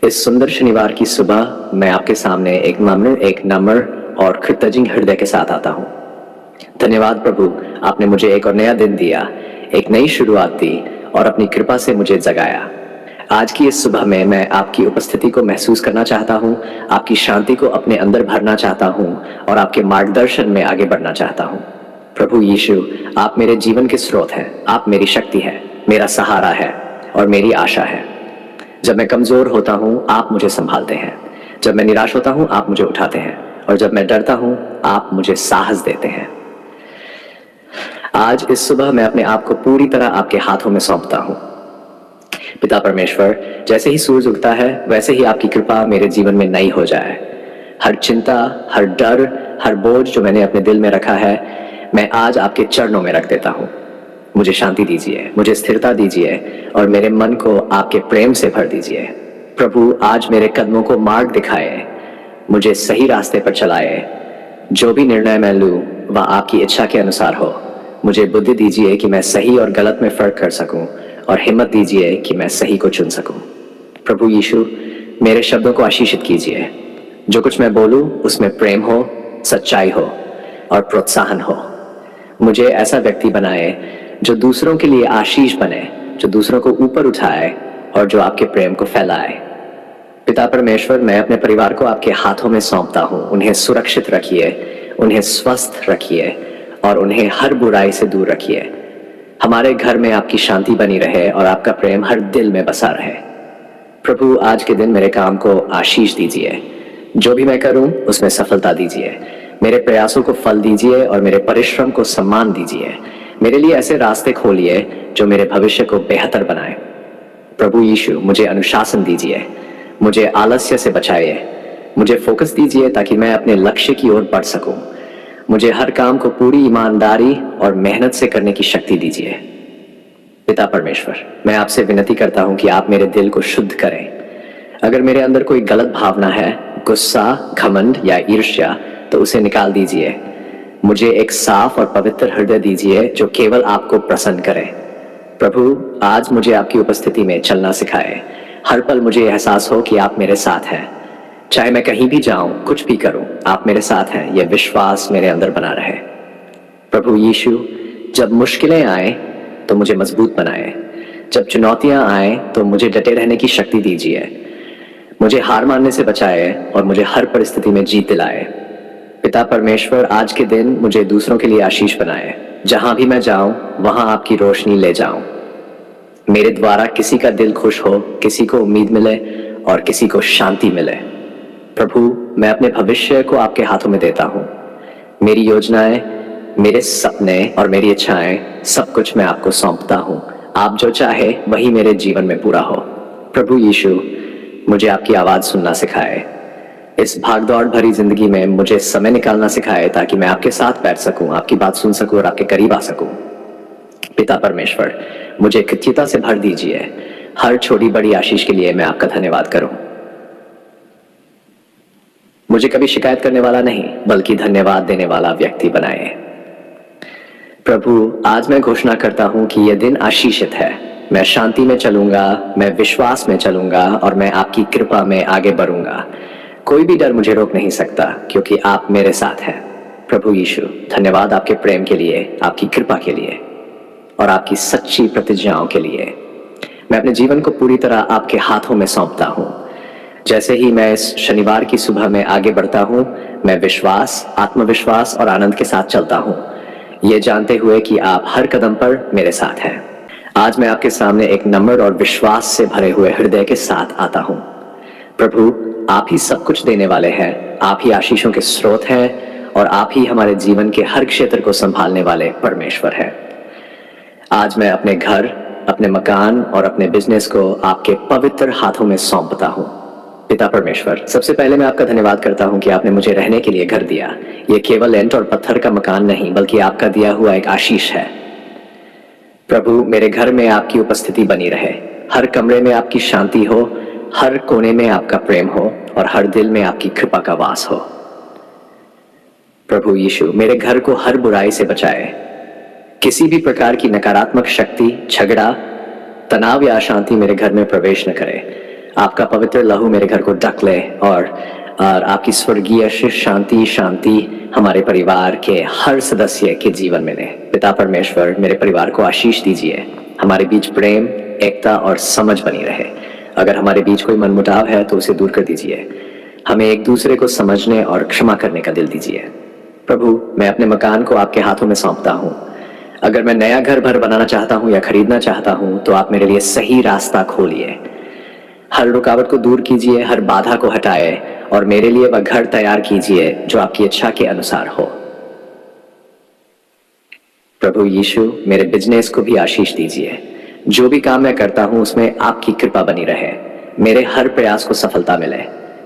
इस सुंदर शनिवार की सुबह मैं आपके सामने एक नम्र और कृतज्ञ हृदय के साथ आता हूँ। धन्यवाद प्रभु, आपने मुझे एक और नया दिन दिया, एक नई शुरुआत दी और अपनी कृपा से मुझे जगाया। आज की इस सुबह में मैं आपकी उपस्थिति को महसूस करना चाहता हूँ, आपकी शांति को अपने अंदर भरना चाहता हूँ और आपके मार्गदर्शन में आगे बढ़ना चाहता हूँ। प्रभु यीशु, आप मेरे जीवन के स्रोत हैं, आप मेरी शक्ति है, मेरा सहारा है और मेरी आशा है। जब मैं कमजोर होता हूँ आप मुझे संभालते हैं, जब मैं निराश होता हूँ आप मुझे उठाते हैं और जब मैं डरता हूँ आप मुझे साहस देते हैं। आज इस सुबह मैं अपने आप को पूरी तरह आपके हाथों में सौंपता हूँ। पिता परमेश्वर, जैसे ही सूरज उगता है वैसे ही आपकी कृपा मेरे जीवन में नई हो जाए। हर चिंता, हर डर, हर बोझ जो मैंने अपने दिल में रखा है, मैं आज आपके चरणों में रख देता हूँ। मुझे शांति दीजिए, मुझे स्थिरता दीजिए और मेरे मन को आपके प्रेम से भर दीजिए। प्रभु, आज मेरे कदमों को मार्ग दिखाए, मुझे सही रास्ते पर चलाए। जो भी निर्णय मैं लूँ वह आपकी इच्छा के अनुसार हो। मुझे बुद्धि दीजिए कि मैं सही और गलत में फर्क कर सकूं और हिम्मत दीजिए कि मैं सही को चुन सकूं। प्रभु यीशु, मेरे शब्दों को आशीषित कीजिए। जो कुछ मैं बोलूं उसमें प्रेम हो, सच्चाई हो और प्रोत्साहन हो। मुझे ऐसा व्यक्ति बनाए जो दूसरों के लिए आशीष बने, जो दूसरों को ऊपर उठाए और जो आपके प्रेम को फैलाए। पिता परमेश्वर, मैं अपने परिवार को आपके हाथों में सौंपता हूँ। उन्हें सुरक्षित रखिए, उन्हें स्वस्थ रखिए और उन्हें हर बुराई से दूर रखिए। हमारे घर में आपकी शांति बनी रहे और आपका प्रेम हर दिल में बसा रहे। प्रभु, आज के दिन मेरे काम को आशीष दीजिए। जो भी मैं करूं उसमें सफलता दीजिए। मेरे प्रयासों को फल दीजिए और मेरे परिश्रम को सम्मान दीजिए। मेरे लिए ऐसे रास्ते खोलिए जो मेरे भविष्य को बेहतर बनाए। प्रभु यीशु, मुझे अनुशासन दीजिए, मुझे आलस्य से बचाइए, मुझे फोकस दीजिए ताकि मैं अपने लक्ष्य की ओर बढ़ सकूं। मुझे हर काम को पूरी ईमानदारी और मेहनत से करने की शक्ति दीजिए। पिता परमेश्वर, मैं आपसे विनती करता हूं कि आप मेरे दिल को शुद्ध करें। अगर मेरे अंदर कोई गलत भावना है, गुस्सा, घमंड या ईर्ष्या, तो उसे निकाल दीजिए। मुझे एक साफ और पवित्र हृदय दीजिए जो केवल आपको प्रसन्न करे। प्रभु, आज मुझे आपकी उपस्थिति में चलना सिखाए। हर पल मुझे एहसास हो कि आप मेरे साथ हैं। चाहे मैं कहीं भी जाऊं, कुछ भी करूं, आप मेरे साथ हैं, यह विश्वास मेरे अंदर बना रहे। प्रभु यीशु, जब मुश्किलें आए तो मुझे मजबूत बनाए। जब चुनौतियां आए तो मुझे डटे रहने की शक्ति दीजिए। मुझे हार मानने से बचाए और मुझे हर परिस्थिति में जीत दिलाए। पिता परमेश्वर, आज के दिन मुझे दूसरों के लिए आशीष बनाए। जहां भी मैं जाऊं वहां आपकी रोशनी ले जाऊं। मेरे द्वारा किसी का दिल खुश हो, किसी को उम्मीद मिले और किसी को शांति मिले। प्रभु, मैं अपने भविष्य को आपके हाथों में देता हूँ। मेरी योजनाएं, मेरे सपने और मेरी इच्छाएं, सब कुछ मैं आपको सौंपता हूँ। आप जो चाहे वही मेरे जीवन में पूरा हो। प्रभु यीशु, मुझे आपकी आवाज सुनना सिखाए। इस भागदौड़ भरी जिंदगी में मुझे समय निकालना सिखाए ताकि मैं आपके साथ बैठ सकूं, आपकी बात सुन सकूं और आपके करीब आ सकूं। पिता परमेश्वर, मुझे कृतज्ञता से भर दीजिए। हर छोटी बड़ी आशीष के लिए मैं आपका धन्यवाद करूं। मुझे कभी शिकायत करने वाला नहीं बल्कि धन्यवाद देने वाला व्यक्ति बनाए। प्रभु, आज मैं घोषणा करता हूं कि यह दिन आशीषित है। मैं शांति में चलूंगा, मैं विश्वास में चलूंगा और मैं आपकी कृपा में आगे बढ़ूंगा। कोई भी डर मुझे रोक नहीं सकता क्योंकि आप मेरे साथ हैं। प्रभु यीशु, धन्यवाद आपके प्रेम के लिए, आपकी कृपा के लिए और आपकी सच्ची प्रतिज्ञाओं के लिए। मैं अपने जीवन को पूरी तरह आपके हाथों में सौंपता हूं। जैसे ही मैं इस शनिवार की सुबह में आगे बढ़ता हूं, मैं विश्वास, आत्मविश्वास और आनंद के साथ चलता हूं, ये जानते हुए कि आप हर कदम पर मेरे साथ हैं। आज मैं आपके सामने एक नम्र और विश्वास से भरे हुए हृदय के साथ आता हूं। प्रभु, आप ही सब कुछ देने वाले हैं, आप ही आशीषों के स्रोत हैं और आप ही हमारे जीवन के हर क्षेत्र को संभालने वाले परमेश्वर हैं। आज मैं अपने घर, अपने मकान और अपने बिजनेस को आपके पवित्र हाथों में सौंपता हूं। पिता परमेश्वर, सबसे पहले मैं आपका धन्यवाद करता हूं कि आपने मुझे रहने के लिए घर दिया। यह केवल ईंट और पत्थर का मकान नहीं बल्कि आपका दिया हुआ एक आशीष है। प्रभु, मेरे घर में आपकी उपस्थिति बनी रहे। हर कमरे में आपकी शांति हो, हर कोने में आपका प्रेम हो और हर दिल में आपकी कृपा का वास हो। प्रभु यीशु, मेरे घर को हर बुराई से बचाए। किसी भी प्रकार की नकारात्मक शक्ति, झगड़ा, तनाव या अशांति मेरे घर में प्रवेश न करे। आपका पवित्र लहू मेरे घर को ढक ले और आपकी स्वर्गीय शांति शांति हमारे परिवार के हर सदस्य के जीवन में ले। पिता परमेश्वर, मेरे परिवार को आशीष दीजिए। हमारे बीच प्रेम, एकता और समझ बनी रहे। अगर हमारे बीच कोई मनमुटाव है तो उसे दूर कर दीजिए। हमें एक दूसरे को समझने और क्षमा करने का दिल दीजिए। प्रभु, मैं अपने मकान को आपके हाथों में सौंपता हूँ। अगर मैं नया घर भर बनाना चाहता हूँ या खरीदना चाहता हूँ तो आप मेरे लिए सही रास्ता खोलिए। हर रुकावट को दूर कीजिए, हर बाधा को हटाए और मेरे लिए वह घर तैयार कीजिए जो आपकी इच्छा के अनुसार हो। प्रभु यीशु, मेरे बिजनेस को भी आशीष दीजिए। जो भी काम मैं करता हूं उसमें आपकी कृपा बनी रहे। मेरे हर प्रयास को सफलता मिले,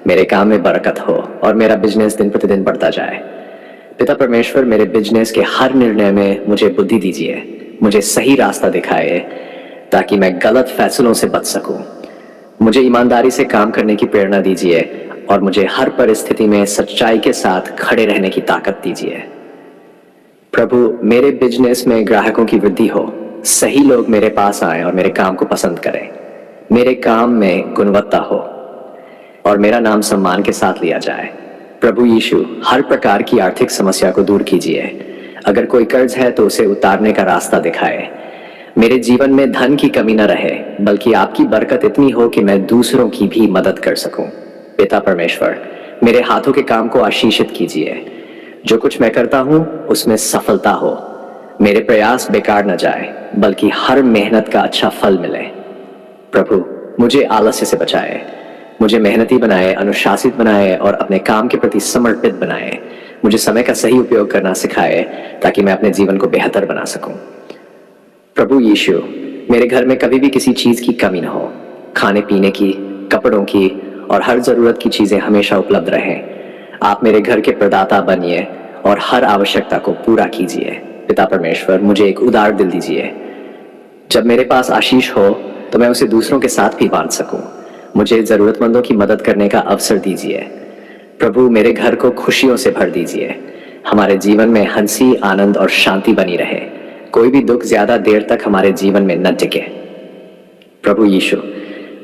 मेरे काम में बरकत हो और मेरा बिजनेस दिन प्रतिदिन बढ़ता जाए। पिता परमेश्वर, मेरे बिजनेस के हर निर्णय में मुझे बुद्धि दीजिए। मुझे सही रास्ता दिखाए ताकि मैं गलत फैसलों से बच सकूं। मुझे ईमानदारी से काम करने की प्रेरणा दीजिए और मुझे हर परिस्थिति में सच्चाई के साथ खड़े रहने की ताकत दीजिए। प्रभु, मेरे बिजनेस में ग्राहकों की वृद्धि हो, सही लोग मेरे पास आएं और मेरे काम को पसंद करें। मेरे काम में गुणवत्ता हो और मेरा नाम सम्मान के साथ लिया जाए। प्रभु यीशु, हर प्रकार की आर्थिक समस्या को दूर कीजिए। अगर कोई कर्ज है तो उसे उतारने का रास्ता दिखाए। मेरे जीवन में धन की कमी न रहे, बल्कि आपकी बरकत इतनी हो कि मैं दूसरों की भी मदद कर सकूं। पिता परमेश्वर, मेरे हाथों के काम को आशीषित कीजिए। जो कुछ मैं करता हूं उसमें सफलता हो। मेरे प्रयास बेकार न जाए, बल्कि हर मेहनत का अच्छा फल मिले। प्रभु, मुझे आलस्य से बचाए। मुझे मेहनती बनाए, अनुशासित बनाए और अपने काम के प्रति समर्पित बनाए। मुझे समय का सही उपयोग करना सिखाए ताकि मैं अपने जीवन को बेहतर बना सकूं। प्रभु यीशु, मेरे घर में कभी भी किसी चीज की कमी न हो। खाने पीने की, कपड़ों की और हर जरूरत की चीजें हमेशा उपलब्ध रहें। आप मेरे घर के प्रदाता बनिए और हर आवश्यकता को पूरा कीजिए। पिता परमेश्वर, मुझे एक उदार दिल दीजिए। जब मेरे पास आशीष हो तो मैं उसे दूसरों के साथ भी बांट सकूं। मुझे जरूरतमंदों की मदद करने का अवसर दीजिए। प्रभु, मेरे घर को खुशियों से भर दीजिए। हमारे जीवन में हंसी, आनंद और शांति बनी रहे। कोई भी दुख ज्यादा देर तक हमारे जीवन में न टिके। प्रभु यीशु,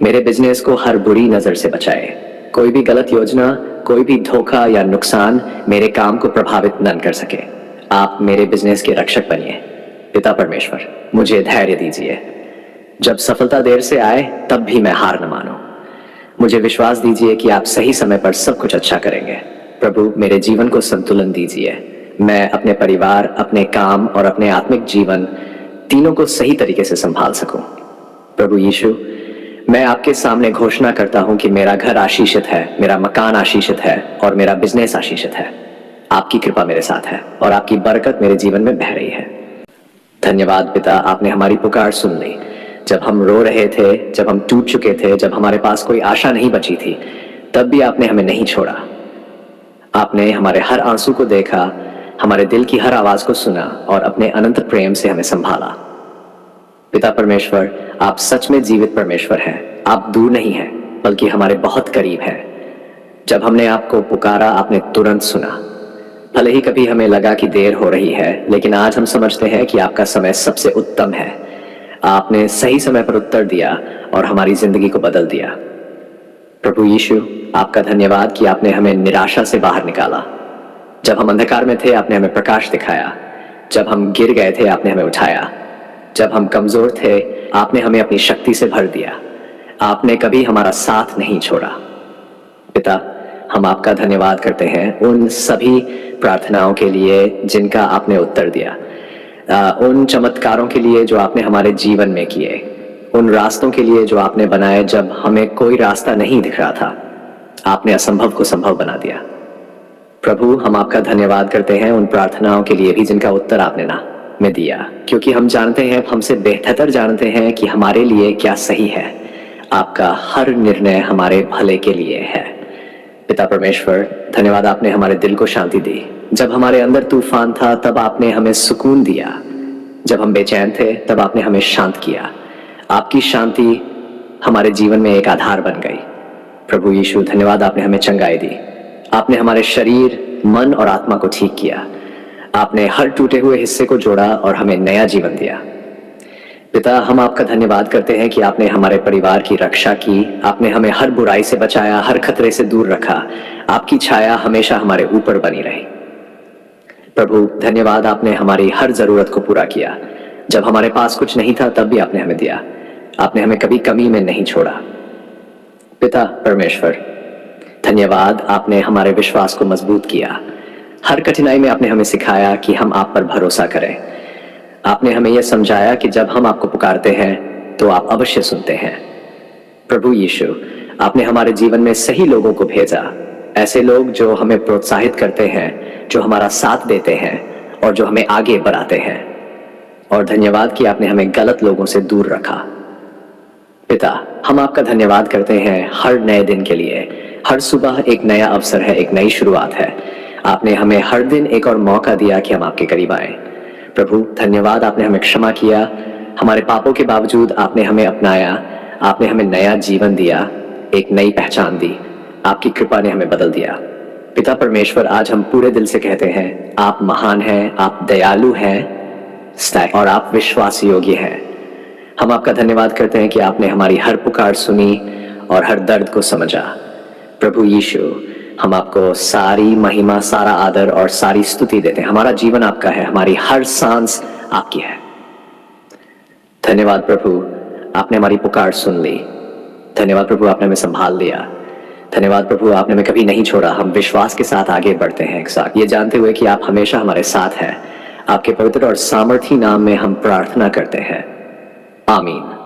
मेरे बिजनेस को हर बुरी नजर से बचाए। कोई भी गलत योजना, कोई भी धोखा या नुकसान मेरे काम को प्रभावित न कर सके। आप मेरे बिजनेस के रक्षक बनिए। पिता परमेश्वर, मुझे धैर्य दीजिए। जब सफलता देर से आए तब भी मैं हार न मानूं। मुझे विश्वास दीजिए कि आप सही समय पर सब कुछ अच्छा करेंगे। प्रभु, मेरे जीवन को संतुलन दीजिए। मैं अपने परिवार, अपने काम और अपने आत्मिक जीवन तीनों को सही तरीके से संभाल सकूं। प्रभु यीशु, मैं आपके सामने घोषणा करता हूं कि मेरा घर आशीषित है, मेरा मकान आशीषित है और मेरा बिजनेस आशीषित है। आपकी कृपा मेरे साथ है और आपकी बरकत मेरे जीवन में बह रही है। धन्यवाद पिता, आपने हमारी पुकार सुन ली। जब हम रो रहे थे, जब हम टूट चुके थे, जब हमारे पास कोई आशा नहीं बची थी, तब भी आपने हमें नहीं छोड़ा। आपने हमारे हर आंसू को देखा, हमारे दिल की हर आवाज को सुना और अपने अनंत प्रेम से हमें संभाला। पिता परमेश्वर, आप सच में जीवित परमेश्वर हैं। आप दूर नहीं हैं, बल्कि हमारे बहुत करीब हैं। जब हमने आपको पुकारा, आपने तुरंत सुना। भले ही कभी हमें लगा कि देर हो रही है, लेकिन आज हम समझते हैं कि आपका समय सबसे उत्तम है। आपने सही समय पर उत्तर दिया और हमारी जिंदगी को बदल दिया। प्रभु यीशु, आपका धन्यवाद कि आपने हमें निराशा से बाहर निकाला। जब हम अंधकार में थे, आपने हमें प्रकाश दिखाया। जब हम गिर गए थे, आपने हमें उठाया। जब हम कमजोर थे, आपने हमें अपनी शक्ति से भर दिया। आपने कभी हमारा साथ नहीं छोड़ा। पिता, हम आपका धन्यवाद करते हैं उन सभी प्रार्थनाओं के लिए जिनका आपने उत्तर दिया, उन चमत्कारों के लिए जो आपने हमारे जीवन में किए, उन रास्तों के लिए जो आपने बनाए जब हमें कोई रास्ता नहीं दिख रहा था। आपने असंभव को संभव बना दिया। प्रभु, हम आपका धन्यवाद करते हैं उन प्रार्थनाओं के लिए भी जिनका उत्तर आपने ना में दिया, क्योंकि हम जानते हैं, हमसे बेहतर जानते हैं कि हमारे लिए क्या सही है। आपका हर निर्णय हमारे भले के लिए है। पिता परमेश्वर, धन्यवाद, आपने हमारे दिल को शांति दी। जब हमारे अंदर तूफान था तब आपने हमें सुकून दिया। जब हम बेचैन थे तब आपने हमें शांत किया। आपकी शांति हमारे जीवन में एक आधार बन गई। प्रभु यीशु, धन्यवाद, आपने हमें चंगाई दी। आपने हमारे शरीर, मन और आत्मा को ठीक किया। आपने हर टूटे हुए हिस्से को जोड़ा और हमें नया जीवन दिया। पिता, हम आपका धन्यवाद करते हैं कि आपने हमारे परिवार की रक्षा की, आपने हमें हर बुराई से बचाया, हर खतरे से दूर रखा। आपकी छाया हमेशा हमारे ऊपर बनी रही। प्रभु, धन्यवाद, आपने हमारी हर जरूरत को पूरा किया। जब हमारे पास कुछ नहीं था तब भी आपने हमें दिया। आपने हमें कभी कमी में नहीं छोड़ा। पिता परमेश्वर, धन्यवाद, आपने हमारे विश्वास को मजबूत किया। हर कठिनाई में आपने हमें सिखाया कि हम आप पर भरोसा करें। आपने हमें यह समझाया कि जब हम आपको पुकारते हैं तो आप अवश्य सुनते हैं। प्रभु यीशु, आपने हमारे जीवन में सही लोगों को भेजा, ऐसे लोग जो हमें प्रोत्साहित करते हैं, जो हमारा साथ देते हैं और जो हमें आगे बढ़ाते हैं। और धन्यवाद कि आपने हमें गलत लोगों से दूर रखा। पिता, हम आपका धन्यवाद करते हैं हर नए दिन के लिए। हर सुबह एक नया अवसर है, एक नई शुरुआत है। आपने हमें हर दिन एक और मौका दिया कि हम आपके करीब आए। प्रभु, धन्यवाद, आपने हमें क्षमा किया। हमारे पापों के बावजूद आपने हमें अपनाया। आपने हमें नया जीवन दिया, एक नई पहचान दी। आपकी कृपा ने हमें बदल दिया। पिता परमेश्वर, आज हम पूरे दिल से कहते हैं, आप महान हैं, आप दयालु हैं और आप विश्वास योग्य हैं। हम आपका धन्यवाद करते हैं कि आपने हमारी हर पुकार सुनी और हर दर्द को समझा। प्रभु यीशु, हम आपको सारी महिमा, सारा आदर और सारी स्तुति देते हैं। हमारा जीवन आपका है, हमारी हर सांस आपकी है। धन्यवाद प्रभु, आपने हमारी पुकार सुन ली। धन्यवाद प्रभु, आपने हमें संभाल लिया। धन्यवाद प्रभु, आपने हमें कभी नहीं छोड़ा। हम विश्वास के साथ आगे बढ़ते हैं एक साथ, ये जानते हुए कि आप हमेशा हमारे साथ हैं। आपके पवित्र और सामर्थी नाम में हम प्रार्थना करते हैं, आमीन।